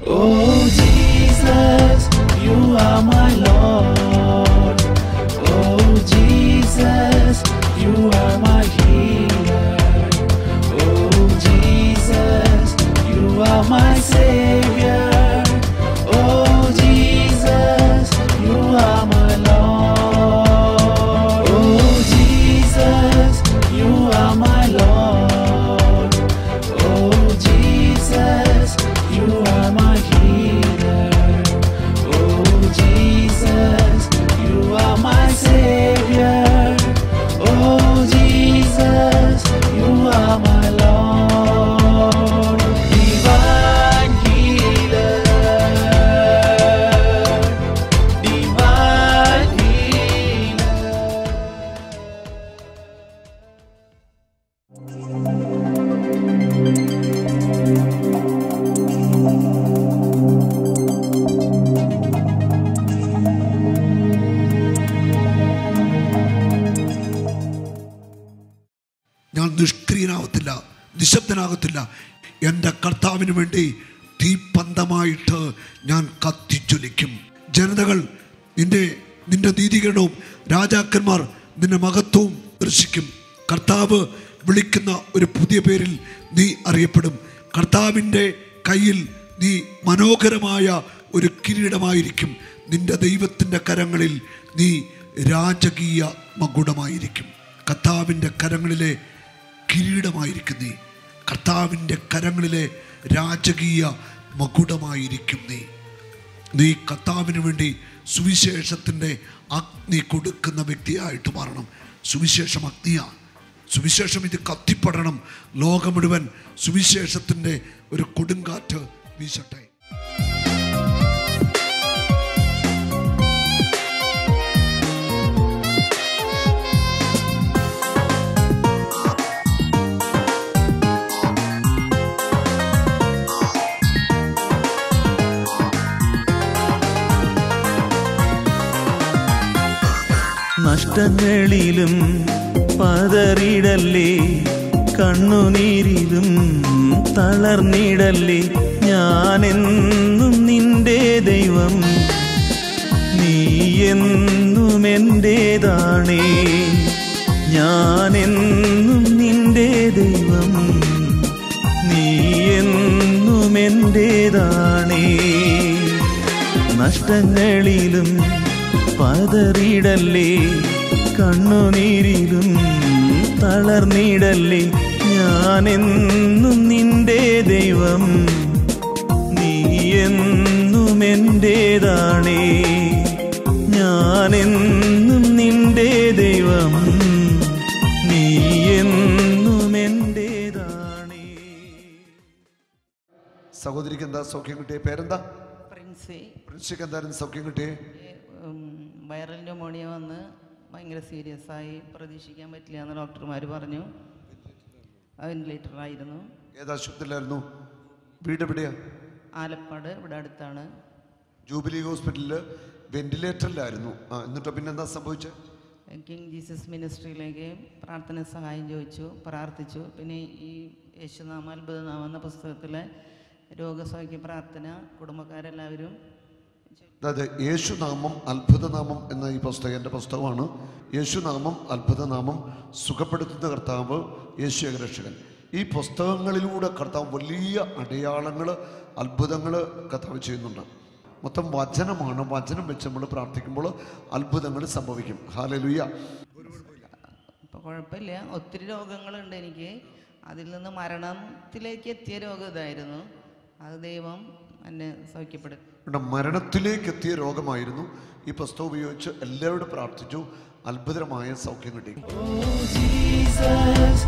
Oh Jesus, you are my Lord. Oh Jesus, you are my healer. Oh Jesus, you are my Savior. Oh Jesus, you are my Lord. Oh Jesus, you are my Lord. Oh Jesus, you are my healer. Oh Jesus, you are my Savior. Oh Jesus, you are my Lord. Divine healer, divine healer. ഞാൻ നിഷ്ക്രിയനാകത്തില്ല, നിശബ്ദനാകത്തില്ല. എൻ്റെ കർത്താവിന് വേണ്ടി തീപ്പന്തമായിട്ട് ഞാൻ കത്തിജ്വലിക്കും. ജനതകൾ നിന്റെ നീതീകരണവും രാജാക്കന്മാർ നിന്റെ മഹത്വവും ദർശിക്കും. കർത്താവ് വിളിക്കുന്ന ഒരു പുതിയ പേരിൽ നീ അറിയപ്പെടും. കർത്താവിൻ്റെ കയ്യിൽ നീ മനോഹരമായ ഒരു കിരീടമായിരിക്കും. നിന്റെ ദൈവത്തിൻ്റെ കരങ്ങളിൽ നീ രാജകീയ മകുടമായിരിക്കും. കർത്താവിൻ്റെ കരങ്ങളിലെ കിരീടമായിരിക്കും നീ. കർത്താവിൻ്റെ കരങ്ങളിലെ രാജകീയ മകുടമായിരിക്കും നീ. നീ കർത്താവിന് വേണ്ടി സുവിശേഷത്തിൻ്റെ അഗ്നി കൊടുക്കുന്ന വ്യക്തിയായിട്ട് മാറണം. സുവിശേഷം അഗ്നിയാണ്. സുവിശേഷം ഇത് കത്തിപ്പെടണം. ലോകം മുഴുവൻ സുവിശേഷത്തിൻ്റെ ഒരു കൊടുങ്കാറ്റ് വീശട്ടെ. നഷ്ടങ്ങളിലും പതറിടല്ലേ, കണ്ണുനീരിലും തളർന്നിടല്ലേ. ഞാനെന്നും നിന്റെ ദൈവം, നീ എന്നും എൻ്റേതാണേ. ഞാനെന്നും നിന്റെ ദൈവം, നീ എന്നും എൻ്റേതാണേ. നഷ്ടങ്ങളിലും പതറിടല്ലേ, കണ്ണുനീരിലും തളർന്നിടല്ലേ. ഞാനെന്നും നിന്റെ ദൈവം, നീ എന്നും എൻ്റേതാണേ. ഞാനെന്നും നിന്റെ ദൈവം, നീ എന്നും എൻ്റേതാണേ. സഹോദരിക്ക് എന്താ സൗഖ്യം കിട്ടിയ? പേരെന്താ? പ്രിൻസിക്ക് എന്തായിരുന്നു സൗഖ്യം കിട്ടിയേ? വൈറൽ ന്യൂമോണിയ വന്ന് ഭയങ്കര സീരിയസ് ആയി, പ്രതീക്ഷിക്കാൻ പറ്റില്ല എന്ന് ഡോക്ടർമാർ പറഞ്ഞു. വെന്റിലേറ്ററായിരുന്നു. ഏത് ആശുപത്രിയിലായിരുന്നു? വീട് എവിടെയാ? ആലപ്പാട്, ഇവിടെ അടുത്താണ്. ജൂബിലി ഹോസ്പിറ്റലിൽ വെന്റിലേറ്ററിലായിരുന്നു. എന്നിട്ടോ പിന്നെ എന്താ സംഭവിച്ചത്? കിങ് ജീസസ് മിനിസ്ട്രിയിലേക്ക് പ്രാർത്ഥന സഹായം ചോദിച്ചു, പ്രാർത്ഥിച്ചു. പിന്നെ ഈ യേശുനാമം അത്ഭുതനാമം എന്ന പുസ്തകത്തിലെ രോഗസൗഖ്യ പ്രാർത്ഥന കുടുംബക്കാരെല്ലാവരും. അതായത് യേശുനാമം അത്ഭുതനാമം എന്ന ഈ പുസ്തകം എൻ്റെ പുസ്തകമാണ്. യേശുനാമം അത്ഭുതനാമം, സുഖപ്പെടുത്തുന്ന കർത്താവ്, യേശു രക്ഷകൻ. ഈ പുസ്തകങ്ങളിലൂടെ കർത്താവ് വലിയ അടയാളങ്ങൾ, അത്ഭുതങ്ങൾ കർത്താവ് ചെയ്യുന്നുണ്ട്. മൊത്തം വചനമാണ്. വചനം വെച്ച് നമ്മൾ പ്രാർത്ഥിക്കുമ്പോൾ അത്ഭുതങ്ങൾ സംഭവിക്കും. ഹല്ലേലൂയ. ഇപ്പോൾ കുഴപ്പമില്ല. ഒത്തിരി രോഗങ്ങളുണ്ട് എനിക്ക്. അതിൽ നിന്ന് മരണത്തിലേക്ക് എത്തിയ രോഗം ഇതായിരുന്നു. അത് ദൈവം എന്നെ സൗഖ്യപ്പെടുത്തി. മരണത്തിലേക്ക് എത്തിയ രോഗമായിരുന്നു. ഈ പുസ്തകം ഉപയോഗിച്ച് എല്ലാവരോടും പ്രാർത്ഥിച്ചു. അത്ഭുതമായ സൗഖ്യം കിട്ടി. Oh Jesus,